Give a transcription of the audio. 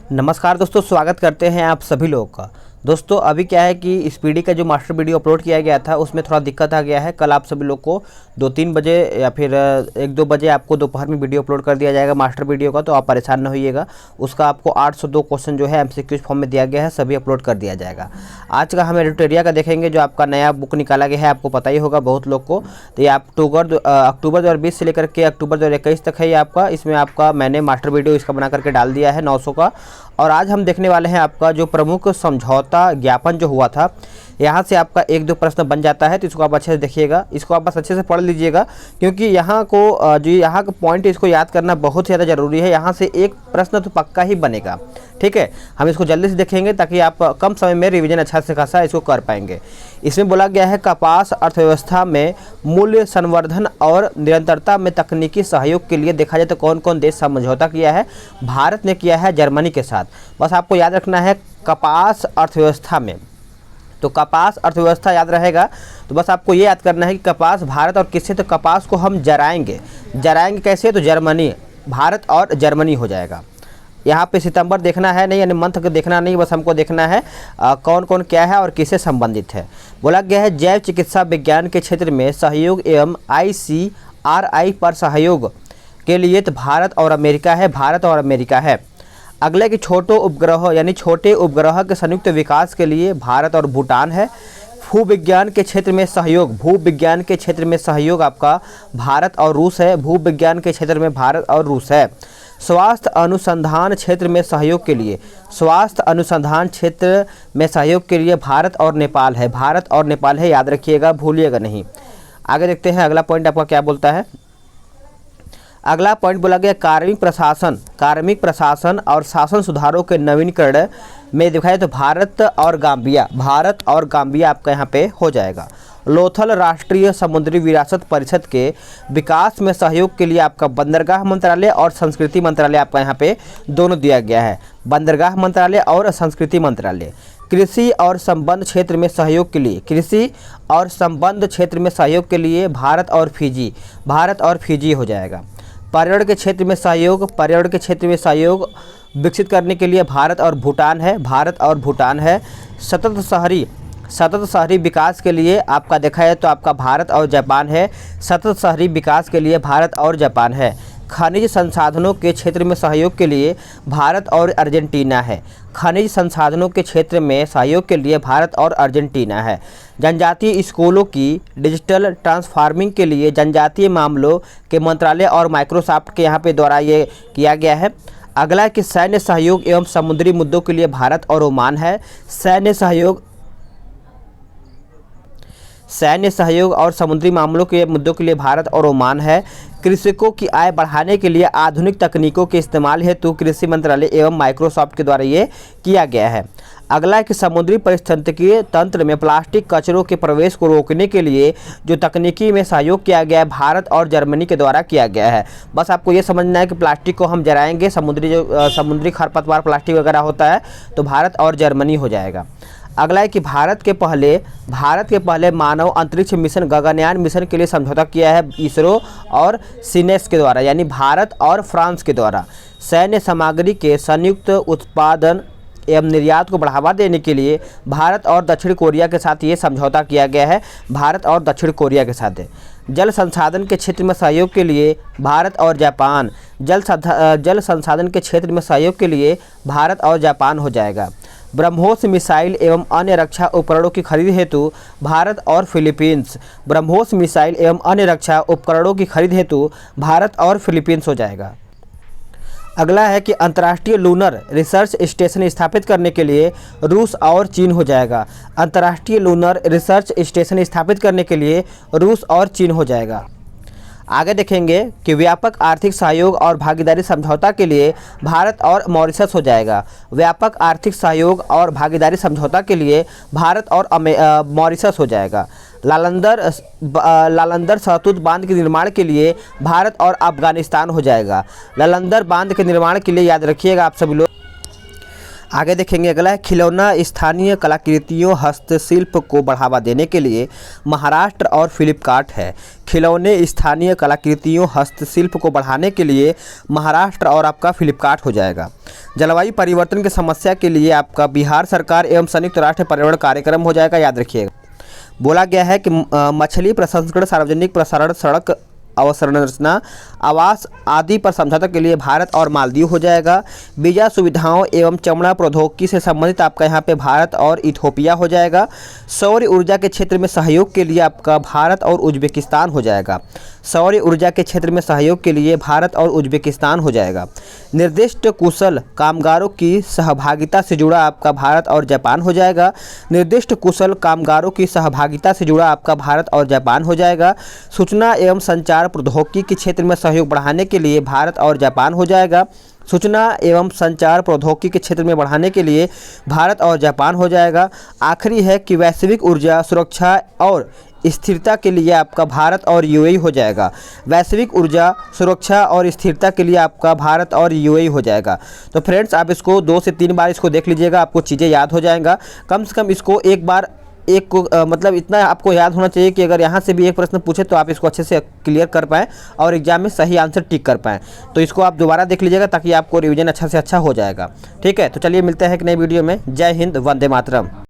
नमस्कार दोस्तों, स्वागत करते हैं आप सभी लोगों का। दोस्तों अभी क्या है कि इस पीडी का जो मास्टर वीडियो अपलोड किया गया था उसमें थोड़ा दिक्कत आ गया है। कल आप सभी लोग को 2-3 बजे या फिर 1-2 बजे आपको दोपहर में वीडियो अपलोड कर दिया जाएगा मास्टर वीडियो का, तो आप परेशान न होइएगा। उसका आपको 802 क्वेश्चन जो है एमसीक्यूज फॉर्म में दिया गया है, सभी अपलोड कर दिया जाएगा। आज का हम एडिटोरिया का देखेंगे, जो आपका नया बुक निकाला गया है, आपको पता ही होगा बहुत लोग को। तो ये अक्टूबर 2020 से लेकर के अक्टूबर 2021 तक है ये आपका। इसमें आपका मैंने मास्टर वीडियो इसका बना करके डाल दिया है 900 का। और आज हम देखने वाले हैं आपका जो प्रमुख समझौता ज्ञापन जो हुआ था, यहाँ से आपका 1-2 प्रश्न बन जाता है, तो इसको आप अच्छे से देखिएगा, इसको आप बस अच्छे से पढ़ लीजिएगा, क्योंकि यहाँ को जो यहाँ का पॉइंट इसको याद करना बहुत ज़्यादा ज़रूरी है। यहाँ से एक प्रश्न तो पक्का ही बनेगा, ठीक है। हम इसको जल्दी से देखेंगे ताकि आप कम समय में रिवीजन अच्छा से खासा इसको कर पाएंगे। इसमें बोला गया है कपास अर्थव्यवस्था में मूल्य संवर्धन और निरंतरता में तकनीकी सहयोग के लिए देखा जाए तो कौन कौन देश समझौता किया है। भारत ने किया है जर्मनी के साथ। बस आपको याद रखना है कपास अर्थव्यवस्था में, तो कपास अर्थव्यवस्था याद रहेगा। तो बस आपको ये याद करना है कि कपास भारत और किससे, तो कपास को हम जराएंगे कैसे, तो जर्मनी, भारत और जर्मनी हो जाएगा। यहाँ पे सितंबर देखना है नहीं, यानी मंथ देखना नहीं, बस हमको देखना है कौन कौन क्या है और किससे संबंधित है। बोला गया है जैव चिकित्सा विज्ञान के क्षेत्र में सहयोग एवं ICRI पर सहयोग के लिए तो भारत और अमेरिका है। अगले की छोटे उपग्रह यानी छोटे उपग्रह के संयुक्त विकास के लिए भारत और भूटान है। भूविज्ञान के क्षेत्र में सहयोग आपका भारत और रूस है। भूविज्ञान के क्षेत्र में भारत और रूस है। स्वास्थ्य अनुसंधान क्षेत्र में सहयोग के लिए भारत और नेपाल है, याद रखिएगा, भूलिएगा नहीं। आगे देखते हैं अगला पॉइंट आपका क्या बोलता है। अगला पॉइंट बोला गया कार्मिक प्रशासन और शासन सुधारों के नवीनीकरण में दिखाया तो भारत और गाम्बिया आपका यहाँ पे हो जाएगा। लोथल राष्ट्रीय समुद्री विरासत परिषद के विकास में सहयोग के लिए आपका बंदरगाह मंत्रालय और संस्कृति मंत्रालय आपका यहाँ पे दोनों दिया गया है, बंदरगाह मंत्रालय और संस्कृति मंत्रालय। कृषि और संबंध क्षेत्र में सहयोग के लिए भारत और फिजी हो जाएगा। पर्यावरण के क्षेत्र में सहयोग विकसित करने के लिए भारत और भूटान है। सतत शहरी विकास के लिए आपका देखा है तो आपका भारत और जापान है। खनिज संसाधनों के क्षेत्र में सहयोग के लिए भारत और अर्जेंटीना है। जनजातीय स्कूलों की डिजिटल ट्रांसफार्मिंग के लिए जनजातीय मामलों के मंत्रालय और माइक्रोसॉफ्ट के यहाँ पे द्वारा ये किया गया है। अगला कि सैन्य सहयोग एवं समुद्री मुद्दों के लिए भारत और ओमान है। सैन्य सहयोग और समुद्री मामलों के मुद्दों के लिए भारत और ओमान है। कृषकों की आय बढ़ाने के लिए आधुनिक तकनीकों के इस्तेमाल हेतु कृषि मंत्रालय एवं माइक्रोसॉफ्ट के द्वारा ये किया गया है। अगला है कि समुद्री पारिस्थितिकीय तंत्र में प्लास्टिक कचरों के प्रवेश को रोकने के लिए जो तकनीकी में सहयोग किया गया है भारत और जर्मनी के द्वारा किया गया है। बस आपको ये समझना है कि प्लास्टिक को हम जराएंगे, समुद्री खरपतवार प्लास्टिक वगैरह होता है तो भारत और जर्मनी हो जाएगा। अगला है कि भारत के पहले मानव अंतरिक्ष मिशन गगनयान मिशन के लिए समझौता किया है इसरो और सीनेस के द्वारा, यानी भारत और फ्रांस के द्वारा। सैन्य सामग्री के संयुक्त उत्पादन एवं निर्यात को बढ़ावा देने के लिए भारत और दक्षिण कोरिया के साथ ये समझौता किया गया है, जल संसाधन के क्षेत्र में सहयोग के लिए भारत और जापान, जल संसाधन के क्षेत्र में सहयोग के लिए भारत और जापान हो जाएगा। ब्रह्मोस मिसाइल एवं अन्य रक्षा उपकरणों की खरीद हेतु भारत और फिलीपींस हो जाएगा। अगला है कि अंतर्राष्ट्रीय लूनर रिसर्च स्टेशन स्थापित करने के लिए रूस और चीन हो जाएगा। आगे देखेंगे कि व्यापक आर्थिक सहयोग और भागीदारी समझौता के लिए भारत और मॉरिशस हो जाएगा। मॉरिशस हो जाएगा। लालंदर सहतूत बांध के निर्माण के लिए भारत और अफगानिस्तान हो जाएगा। लालंदर बांध के निर्माण के लिए याद रखिएगा आप सभी लोग। आगे देखेंगे अगला है खिलौना स्थानीय कलाकृतियों हस्तशिल्प को बढ़ावा देने के लिए महाराष्ट्र और फ्लिपकार्ट है। खिलौने स्थानीय कलाकृतियों हस्तशिल्प को बढ़ाने के लिए महाराष्ट्र और आपका फ्लिपकार्ट हो जाएगा। जलवायु परिवर्तन की समस्या के लिए आपका बिहार सरकार एवं संयुक्त राष्ट्र पर्यावरण कार्यक्रम हो जाएगा, याद रखिएगा। बोला गया है कि मछली प्रसंस्करण, सार्वजनिक प्रसारण, सड़क अवसंरचना, आवास आदि पर समझौता के लिए भारत और मालदीव हो जाएगा। वीजा सुविधाओं एवं चमड़ा प्रौद्योगिकी से संबंधित आपका यहाँ पे भारत और इथोपिया हो जाएगा। सौर ऊर्जा के क्षेत्र में सहयोग के लिए आपका भारत और उज्बेकिस्तान हो जाएगा। सौर ऊर्जा के क्षेत्र में सहयोग के लिए भारत और उज्बेकिस्तान हो जाएगा। निर्दिष्ट कुशल कामगारों की सहभागिता से जुड़ा आपका भारत और जापान हो जाएगा। निर्दिष्ट कुशल कामगारों की सहभागिता से जुड़ा आपका भारत और जापान हो जाएगा। सूचना एवं संचार प्रौद्योगिकी के क्षेत्र में सहयोग बढ़ाने के लिए भारत और जापान हो जाएगा। सूचना एवं संचार प्रौद्योगिकी के क्षेत्र में बढ़ाने के लिए भारत और जापान हो जाएगा। आखिरी है कि वैश्विक ऊर्जा सुरक्षा और स्थिरता के लिए आपका भारत और यूएई हो जाएगा। वैश्विक ऊर्जा सुरक्षा और स्थिरता के लिए आपका भारत और यूएई हो जाएगा। तो फ्रेंड्स, आप इसको 2 से 3 बार इसको देख लीजिएगा, आपको चीज़ें याद हो जाएगा। कम से कम इसको एक बार मतलब इतना आपको याद होना चाहिए कि अगर यहाँ से भी एक प्रश्न पूछे तो आप इसको अच्छे से क्लियर कर पाएँ और एग्जाम में सही आंसर टिक कर पाएँ। तो इसको आप दोबारा देख लीजिएगा ताकि आपको रिवीजन अच्छा से अच्छा हो जाएगा। ठीक है, तो चलिए मिलते हैं एक नई वीडियो में। जय हिंद, वंदे मातरम।